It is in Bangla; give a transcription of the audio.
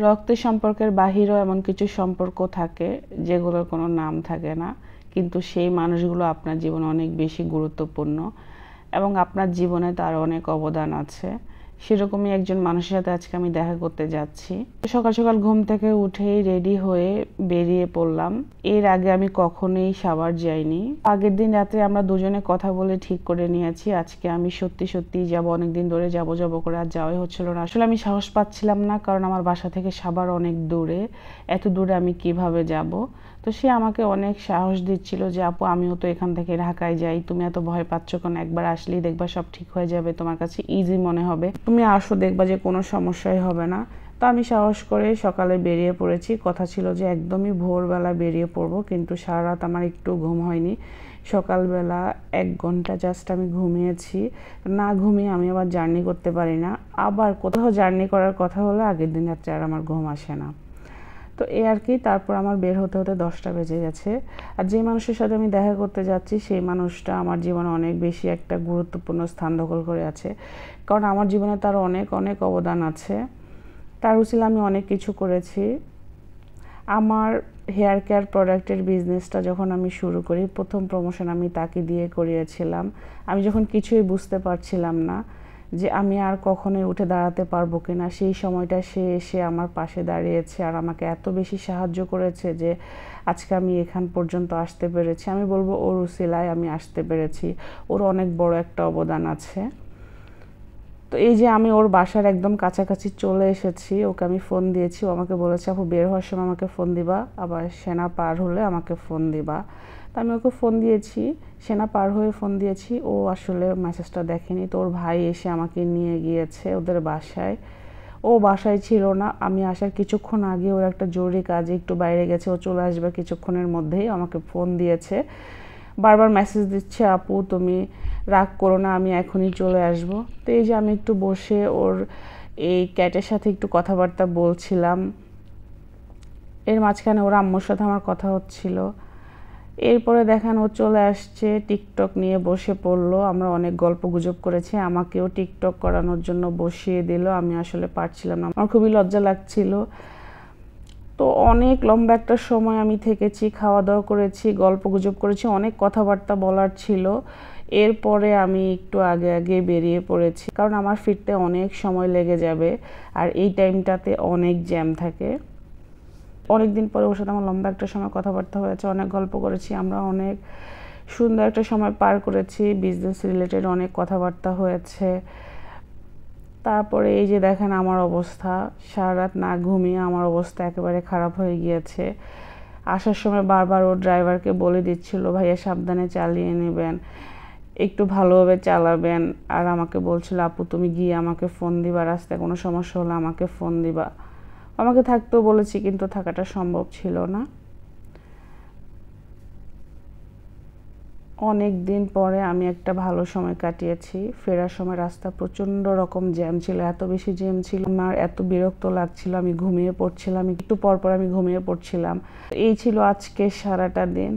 রক্তের সম্পর্কের বাহিরেও এমন কিছু সম্পর্ক থাকে যেগুলোর কোনো নাম থাকে না, কিন্তু সেই মানুষগুলো আপনার জীবনে অনেক বেশি গুরুত্বপূর্ণ এবং আপনার জীবনে তার অনেক অবদান আছে। সেরকমই একজন মানুষের সাথে আজকে আমি দেখা করতে যাচ্ছি। সকাল সকাল ঘুম থেকে উঠেই রেডি হয়ে বেরিয়ে পড়লাম। এর আগে আমি কখনোই সাভার যাইনি। আগের দিন রাতে আমরা দুজনে কথা বলে ঠিক করে নিয়েছি আজকে আমি সত্যি সত্যি যাব। অনেকদিন ধরে যাব করে আর যাওয়াই হচ্ছিল না। আসলে আমি সাহস পাচ্ছিলাম না, কারণ আমার বাসা থেকে সাভার অনেক দূরে। এত দূরে আমি কিভাবে যাব? তো সে আমাকে অনেক সাহস দিচ্ছিল যে আপু, আমিও তো এখান থেকে ঢাকায় যাই, তুমি এত ভয় পাচ্ছ কেন? একবার আসলেই দেখবা সব ঠিক হয়ে যাবে, তোমার কাছে ইজি মনে হবে, তুমি আসো, দেখবা যে কোনো সমস্যাই হবে না। তো আমি সাহস করে সকালে বেরিয়ে পড়েছি। কথা ছিল যে একদমই ভোরবেলা বেরিয়ে পড়বো, কিন্তু সারা রাত আমার একটু ঘুম হয়নি। সকালবেলা 1 ঘন্টা জাস্ট আমি ঘুমিয়েছি। না ঘুমিয়ে আমি আবার জার্নি করতে পারি না। আবার কোথাও জার্নি করার কথা হলে আগের দিন রাত্রে আর আমার ঘুম আসে না। তো এই আর কি। তারপর আমার বের হতে হতে 10টা বেজে গেছে। আর যে মানুষের সাথে আমি দেখা করতে যাচ্ছি সেই মানুষটা আমার জীবনে অনেক বেশি একটা গুরুত্বপূর্ণ স্থান দখল করে আছে, কারণ আমার জীবনে তার অনেক অনেক অবদান আছে। তার উচিলে আমি অনেক কিছু করেছি। আমার হেয়ার কেয়ার প্রোডাক্টের বিজনেসটা যখন আমি শুরু করি, প্রথম প্রমোশন আমি তাকে দিয়ে করিয়েছিলাম। আমি যখন কিছুই বুঝতে পারছিলাম না যে আমি আর কখনোই উঠে দাঁড়াতে পারবো কিনা, সেই সময়টা সে এসে আমার পাশে দাঁড়িয়েছে আর আমাকে এত বেশি সাহায্য করেছে যে আজকে আমি এখান পর্যন্ত আসতে পেরেছি। আমি বলবো ওর উসিলায় আমি আসতে পেরেছি। ওর অনেক বড় একটা অবদান আছে। তো এই যে আমি ওর বাসার একদম কাছাকাছি চলে এসেছি, ওকে আমি ফোন দিয়েছি। ও আমাকে বলেছে আপু, বের হওয়ার সময় আমাকে ফোন দিবা, আবার সেনা পার হলে আমাকে ফোন দিবা। তো আমি ওকে ফোন দিয়েছি, সেনা পার হয়ে ফোন দিয়েছি। ও আসলে মেসেজটা দেখেনি। তো ওর ভাই এসে আমাকে নিয়ে গিয়েছে ওদের বাসায়। ও বাসায় ছিল না, আমি আসার কিছুক্ষণ আগে ওর একটা জরুরি কাজে একটু বাইরে গেছে, ও চলে আসবে কিছুক্ষণের মধ্যেই। আমাকে ফোন দিয়েছে, বারবার মেসেজ দিচ্ছে আপু তুমি রাগ করো না, আমি এখনই চলে আসব। তো এই যে আমি একটু বসে ওর এই ক্যাটের সাথে একটু কথাবার্তা বলছিলাম। এর মাঝখানে ওর আম্মুর সাথে আমার কথা হচ্ছিল। এরপরে দেখেন ও চলে আসছে, টিকটক নিয়ে বসে পড়লো। আমরা অনেক গল্প গুজব করেছি, আমাকেও টিকটক করানোর জন্য বসিয়ে দিল। আমি আসলে পারছিলাম না, আমার খুবই লজ্জা লাগছিল। তো অনেক লম্বা একটা সময় আমি থেকেছি, খাওয়া দাওয়া করেছি, গল্প গুজব করেছি, অনেক কথাবার্তা বলার ছিল। এরপরে আমি একটু আগে আগে বেরিয়ে পড়েছি, কারণ আমার ফিরতে অনেক সময় লেগে যাবে আর এই টাইমটাতে অনেক জ্যাম থাকে। অনেক দিন পরে ওর সাথে আমার লম্বা একটা সময় কথাবার্তা হয়েছে, অনেক গল্প করেছি, আমরা অনেক সুন্দর একটা সময় পার করেছি। বিজনেস রিলেটেড অনেক কথাবার্তা হয়েছে। তারপরে এই যে দেখেন আমার অবস্থা, সারা রাত না ঘুমিয়ে আমার অবস্থা একেবারে খারাপ হয়ে গিয়েছে। আসার সময় বারবার ও ড্রাইভারকে বলে দিচ্ছিল ভাইয়া সাবধানে চালিয়ে নেবেন, একটু ভালোভাবে চালাবেন। আর আমাকে বলছিল আপু তুমি গিয়ে আমাকে ফোন দিবা, রাস্তায় কোনো সমস্যা হলে আমাকে ফোন দিবা। আমাকে থাকতেও বলেছি, কিন্তু থাকাটা সম্ভব ছিল না। অনেক দিন পরে আমি একটা ভালো সময় কাটিয়েছি। ফেরার সময় রাস্তা প্রচণ্ড রকম জ্যাম ছিল, এত বেশি জ্যাম ছিল, আমার এত বিরক্ত লাগছিল, আমি ঘুমিয়ে পড়ছিলাম, একটু পর পর আমি ঘুমিয়ে পড়ছিলাম। এই ছিল আজকে সারাটা দিন।